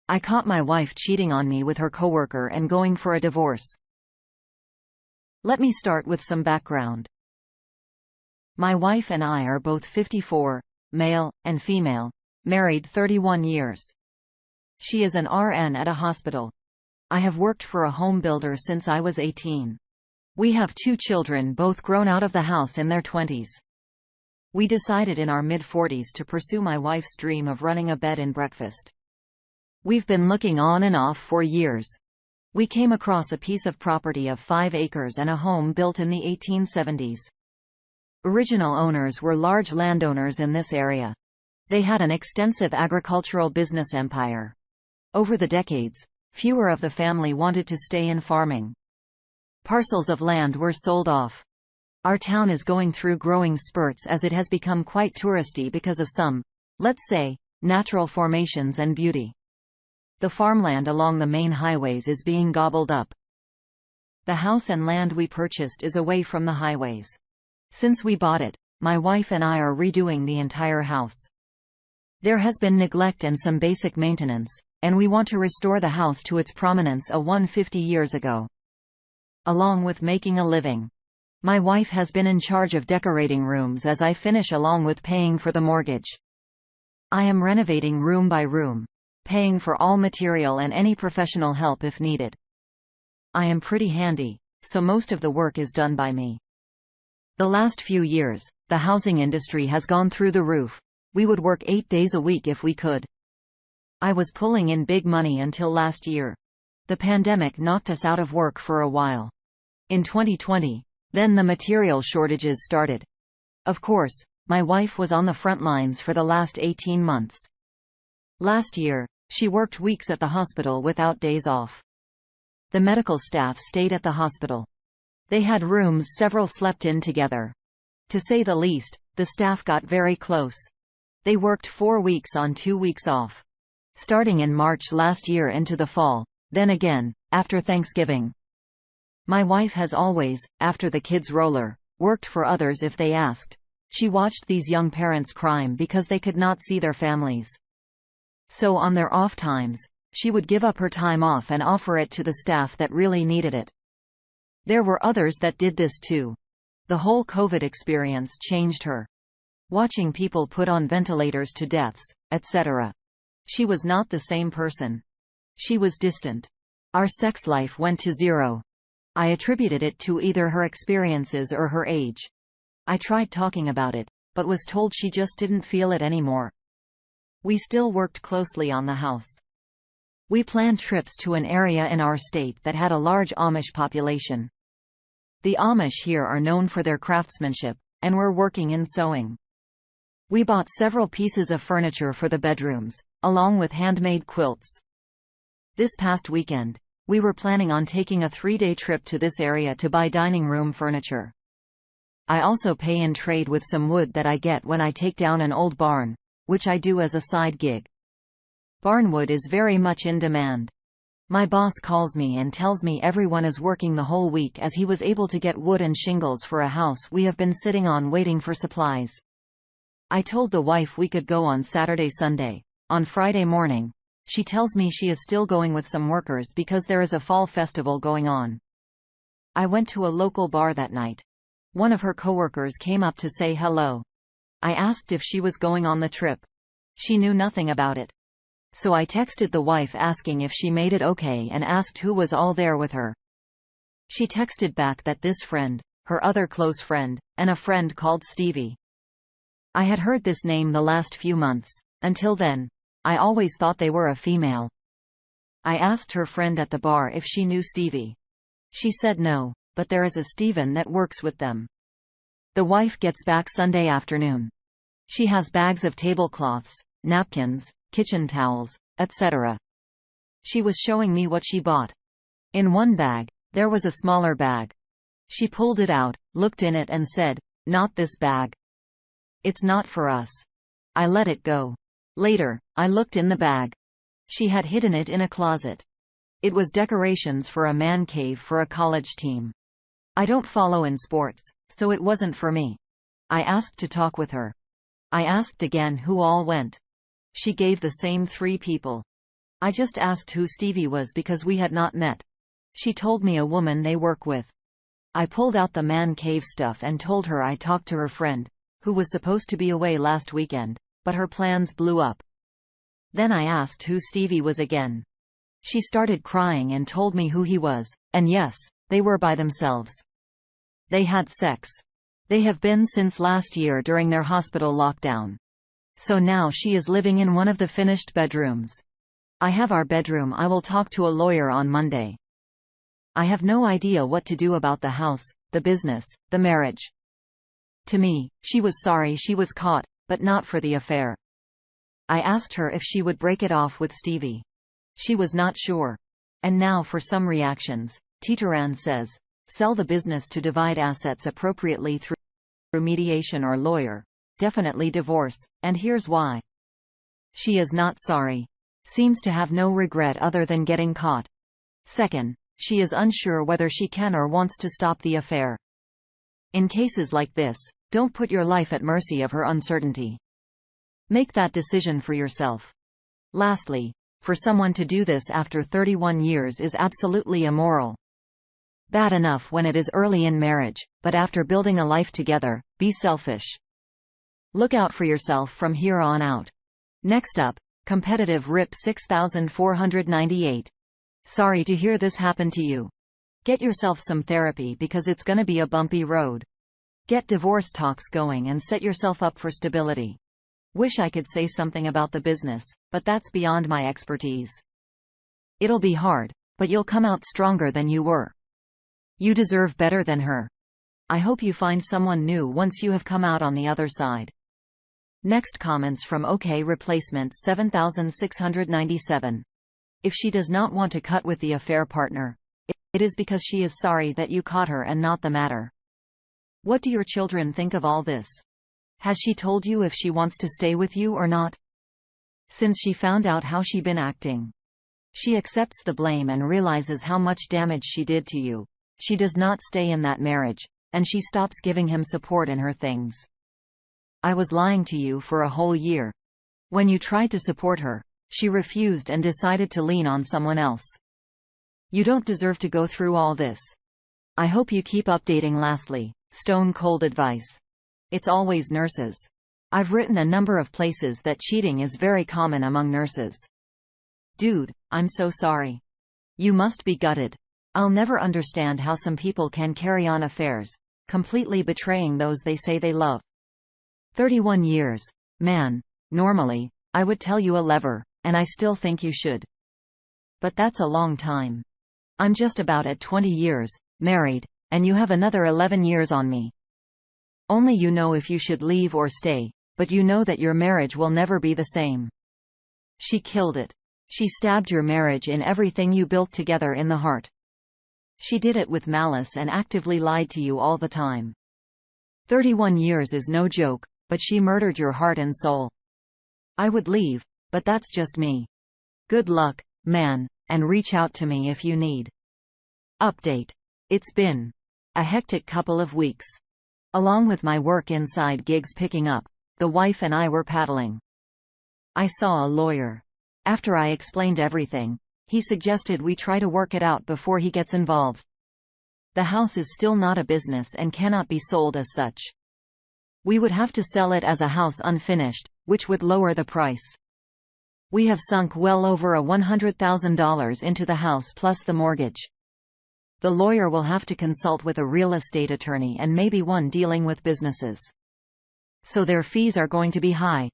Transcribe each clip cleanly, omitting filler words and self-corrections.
I caught my wife cheating on me with her coworker and going for a divorce. Let me start with some background. My wife and I are both 54, male and female, married 31 years. She is an RN at a hospital. I have worked for a home builder since I was 18. We have 2 children, both grown out of the house in their 20s. We decided in our mid-40s to pursue my wife's dream of running a bed and breakfast. We've been looking on and off for years. We came across a piece of property of 5 acres and a home built in the 1870s. Original owners were large landowners in this area. They had an extensive agricultural business empire. Over the decades, fewer of the family wanted to stay in farming. Parcels of land were sold off. Our town is going through growing spurts as it has become quite touristy because of some, let's say, natural formations and beauty. The farmland along the main highways is being gobbled up. The house and land we purchased is away from the highways. Since we bought it, my wife and I are redoing the entire house. There has been neglect and some basic maintenance, and we want to restore the house to its prominence 150 years ago. Along with making a living, my wife has been in charge of decorating rooms as I finish, along with paying for the mortgage. I am renovating room by room, paying for all material and any professional help if needed. I am pretty handy, so most of the work is done by me. The last few years, the housing industry has gone through the roof. We would work 8 days a week if we could. I was pulling in big money until last year. The pandemic knocked us out of work for a while. In 2020, then the material shortages started. Of course, my wife was on the front lines for the last 18 months. Last year, she worked weeks at the hospital without days off. The medical staff stayed at the hospital. They had rooms several slept in together. To say the least, the staff got very close. They worked 4 weeks on 2 weeks off. Starting in March last year into the fall, then again, after Thanksgiving. My wife has always, after the kids' roller, worked for others if they asked. She watched these young parents crime because they could not see their families. So on their off times, she would give up her time off and offer it to the staff that really needed it. There were others that did this too. The whole COVID experience changed her. Watching people put on ventilators to deaths, etc. She was not the same person. She was distant. Our sex life went to zero. I attributed it to either her experiences or her age. I tried talking about it, but was told she just didn't feel it anymore. We still worked closely on the house. We planned trips to an area in our state that had a large Amish population. The Amish here are known for their craftsmanship, and were working in sewing. We bought several pieces of furniture for the bedrooms, along with handmade quilts. This past weekend, we were planning on taking a 3-day trip to this area to buy dining room furniture. I also pay in trade with some wood that I get when I take down an old barn, which I do as a side gig. Barnwood is very much in demand. My boss calls me and tells me everyone is working the whole week as he was able to get wood and shingles for a house we have been sitting on waiting for supplies. I told the wife we could go on Saturday, Sunday. On Friday morning, she tells me she is still going with some workers because there is a fall festival going on. I went to a local bar that night. One of her coworkers came up to say hello. I asked if she was going on the trip. She knew nothing about it. So I texted the wife asking if she made it okay and asked who was all there with her. She texted back that this friend, her other close friend, and a friend called Stevie. I had heard this name the last few months. Until then, I always thought they were a female. I asked her friend at the bar if she knew Stevie. She said no, but there is a Steven that works with them. The wife gets back Sunday afternoon. She has bags of tablecloths, napkins, kitchen towels, etc. She was showing me what she bought. In one bag, there was a smaller bag. She pulled it out, looked in it and said, "Not this bag. It's not for us." I let it go. Later, I looked in the bag. She had hidden it in a closet. It was decorations for a man cave for a college team. I don't follow in sports, so it wasn't for me. I asked to talk with her. I asked again who all went. She gave the same 3 people. I just asked who Stevie was because we had not met. She told me a woman they work with. I pulled out the man cave stuff and told her I talked to her friend, who was supposed to be away last weekend, but her plans blew up. Then I asked who Stevie was again. She started crying and told me who he was, and yes, they were by themselves. They had sex. They have been since last year during their hospital lockdown. So now she is living in one of the finished bedrooms. I have our bedroom. I will talk to a lawyer on Monday. I have no idea what to do about the house, the business, the marriage. To me, she was sorry she was caught, but not for the affair. I asked her if she would break it off with Stevie. She was not sure. And now for some reactions. Titaran says, sell the business to divide assets appropriately through mediation or lawyer. Definitely divorce, and here's why. She is not sorry. Seems to have no regret other than getting caught. Second, she is unsure whether she can or wants to stop the affair. In cases like this, don't put your life at mercy of her uncertainty. Make that decision for yourself. Lastly, for someone to do this after 31 years is absolutely immoral. Bad enough when it is early in marriage, but after building a life together, be selfish. Look out for yourself from here on out. Next up, competitive RIP 6498. Sorry to hear this happen to you. Get yourself some therapy because it's gonna be a bumpy road. Get divorce talks going and set yourself up for stability. Wish I could say something about the business, but that's beyond my expertise. It'll be hard, but you'll come out stronger than you were. You deserve better than her. I hope you find someone new once you have come out on the other side. Next comments from OK Replacement 7697. If she does not want to cut with the affair partner, it is because she is sorry that you caught her and not the matter. What do your children think of all this? Has she told you if she wants to stay with you or not? Since she found out how she been acting, she accepts the blame and realizes how much damage she did to you. She does not stay in that marriage, and she stops giving him support in her things. I was lying to you for a whole year. When you tried to support her, she refused and decided to lean on someone else. You don't deserve to go through all this. I hope you keep updating. Lastly, stone cold advice. It's always nurses. I've written a number of places that cheating is very common among nurses. Dude, I'm so sorry. You must be gutted. I'll never understand how some people can carry on affairs, completely betraying those they say they love. 31 years. Man, normally, I would tell you a lever, and I still think you should. But that's a long time. I'm just about at 20 years, married, and you have another 11 years on me. Only you know if you should leave or stay, but you know that your marriage will never be the same. She killed it. She stabbed your marriage in everything you built together in the heart. She did it with malice and actively lied to you all the time. 31 years is no joke, but she murdered your heart and soul. I would leave, but that's just me. Good luck, man, and reach out to me if you need. Update. It's been a hectic couple of weeks. Along with my work inside gigs picking up, the wife and I were paddling. I saw a lawyer. After I explained everything, he suggested we try to work it out before he gets involved. The house is still not a business and cannot be sold as such. We would have to sell it as a house unfinished, which would lower the price. We have sunk well over $100,000 into the house plus the mortgage. The lawyer will have to consult with a real estate attorney and maybe one dealing with businesses. So their fees are going to be high.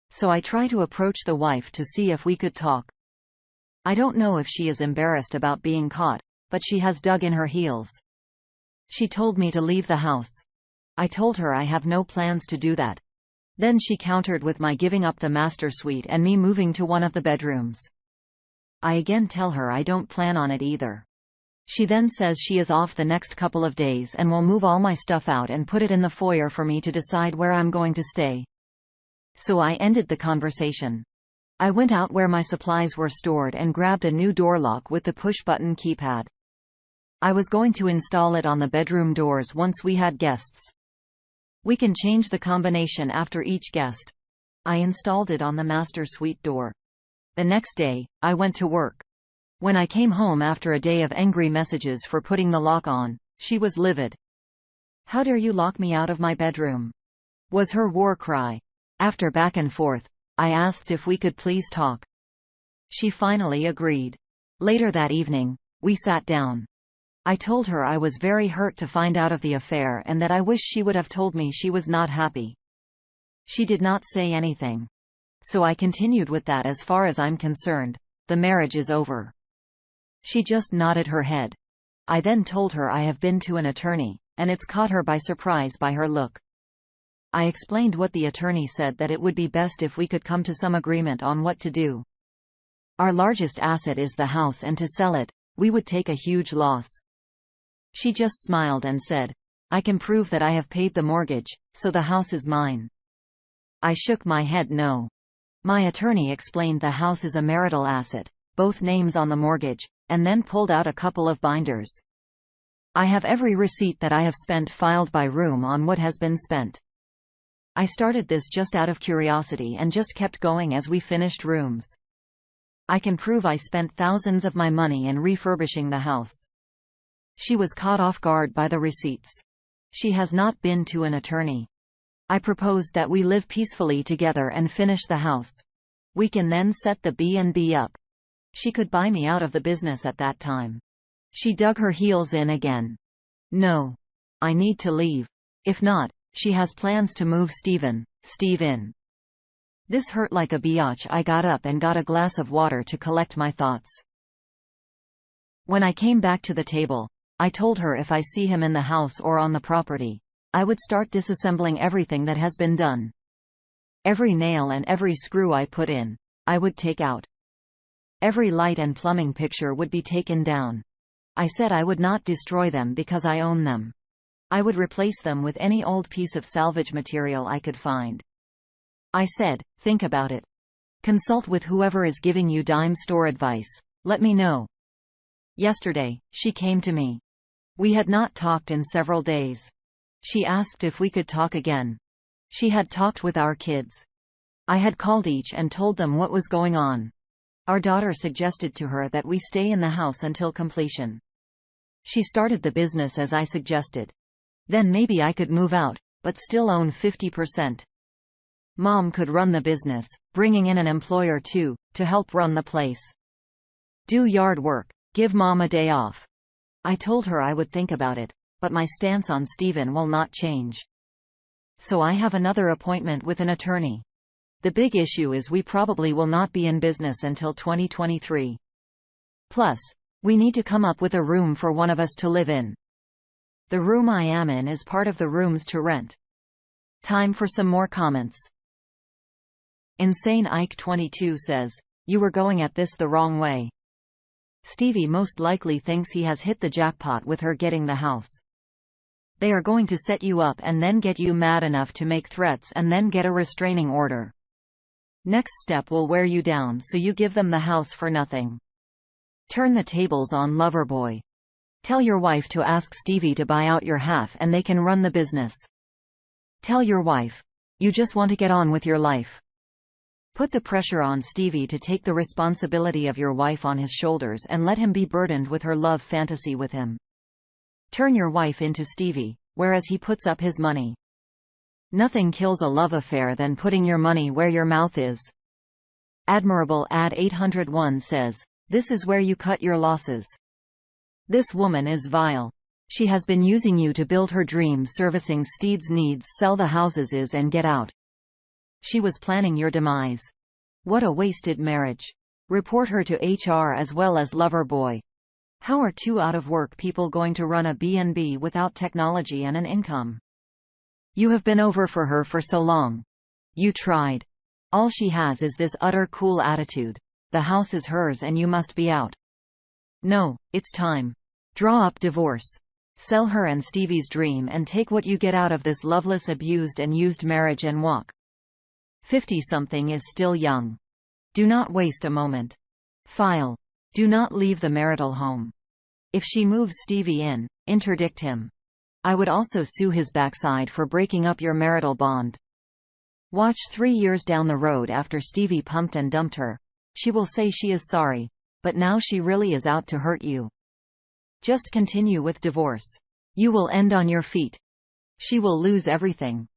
So I try to approach the wife to see if we could talk. I don't know if she is embarrassed about being caught, but she has dug in her heels. She told me to leave the house. I told her I have no plans to do that. Then she countered with my giving up the master suite and me moving to one of the bedrooms. I again tell her I don't plan on it either. She then says she is off the next couple of days and will move all my stuff out and put it in the foyer for me to decide where I'm going to stay. So I ended the conversation. I went out where my supplies were stored and grabbed a new door lock with the push-button keypad. I was going to install it on the bedroom doors once we had guests. We can change the combination after each guest. I installed it on the master suite door. The next day, I went to work. When I came home after a day of angry messages for putting the lock on, she was livid. "How dare you lock me out of my bedroom?" was her war cry. After back and forth, I asked if we could please talk. She finally agreed. Later that evening, we sat down. I told her I was very hurt to find out of the affair and that I wish she would have told me she was not happy. She did not say anything. So I continued with that as far as I'm concerned, the marriage is over. She just nodded her head. I then told her I have been to an attorney, and it's caught her by surprise by her look. I explained what the attorney said, that it would be best if we could come to some agreement on what to do. Our largest asset is the house, and to sell it, we would take a huge loss. She just smiled and said, "I can prove that I have paid the mortgage, so the house is mine." I shook my head no. My attorney explained the house is a marital asset, both names on the mortgage, and then pulled out a couple of binders. I have every receipt that I have spent filed by room on what has been spent. I started this just out of curiosity and just kept going as we finished rooms. I can prove I spent thousands of my money in refurbishing the house. She was caught off guard by the receipts. She has not been to an attorney. I proposed that we live peacefully together and finish the house. We can then set the B&B up. She could buy me out of the business at that time. She dug her heels in again. "No. I need to leave. If not, she has plans to move Steve in." This hurt like a biatch. I got up and got a glass of water to collect my thoughts. When I came back to the table, I told her if I see him in the house or on the property, I would start disassembling everything that has been done. Every nail and every screw I put in, I would take out. Every light and plumbing picture would be taken down. I said I would not destroy them because I own them. I would replace them with any old piece of salvage material I could find. I said, "Think about it. Consult with whoever is giving you dime store advice. Let me know." Yesterday, she came to me. We had not talked in several days. She asked if we could talk again. She had talked with our kids. I had called each and told them what was going on. Our daughter suggested to her that we stay in the house until completion. She started the business as I suggested. Then maybe I could move out, but still own 50%. Mom could run the business, bringing in an employer too, to help run the place. Do yard work, give Mom a day off. I told her I would think about it, but my stance on Steven will not change. So I have another appointment with an attorney. The big issue is we probably will not be in business until 2023. Plus, we need to come up with a room for one of us to live in. The room I am in is part of the rooms to rent. Time for some more comments. Insane Ike 22 says, "You were going at this the wrong way. Stevie most likely thinks he has hit the jackpot with her getting the house. They are going to set you up and then get you mad enough to make threats and then get a restraining order. Next step will wear you down, so you give them the house for nothing. Turn the tables on Loverboy. Tell your wife to ask Stevie to buy out your half and they can run the business. Tell your wife, you just want to get on with your life. Put the pressure on Stevie to take the responsibility of your wife on his shoulders and let him be burdened with her love fantasy with him. Turn your wife into Stevie, whereas he puts up his money. Nothing kills a love affair than putting your money where your mouth is." Admirable Ad 801 says, "This is where you cut your losses. This woman is vile. She has been using you to build her dream, servicing Steed's needs, sell the houses is and get out. She was planning your demise. What a wasted marriage. Report her to HR as well as Loverboy. How are two out-of-work people going to run a B&B without technology and an income? You have been over for her for so long. You tried. All she has is this utter cool attitude. The house is hers and you must be out. No, it's time. Draw up divorce. Sell her and Stevie's dream and take what you get out of this loveless, abused and used marriage and walk. 50-something is still young. Do not waste a moment. File. Do not leave the marital home. If she moves Stevie in, interdict him. I would also sue his backside for breaking up your marital bond. Watch 3 years down the road after Stevie pumped and dumped her. She will say she is sorry, but now she really is out to hurt you. Just continue with divorce. You will end on your feet. She will lose everything.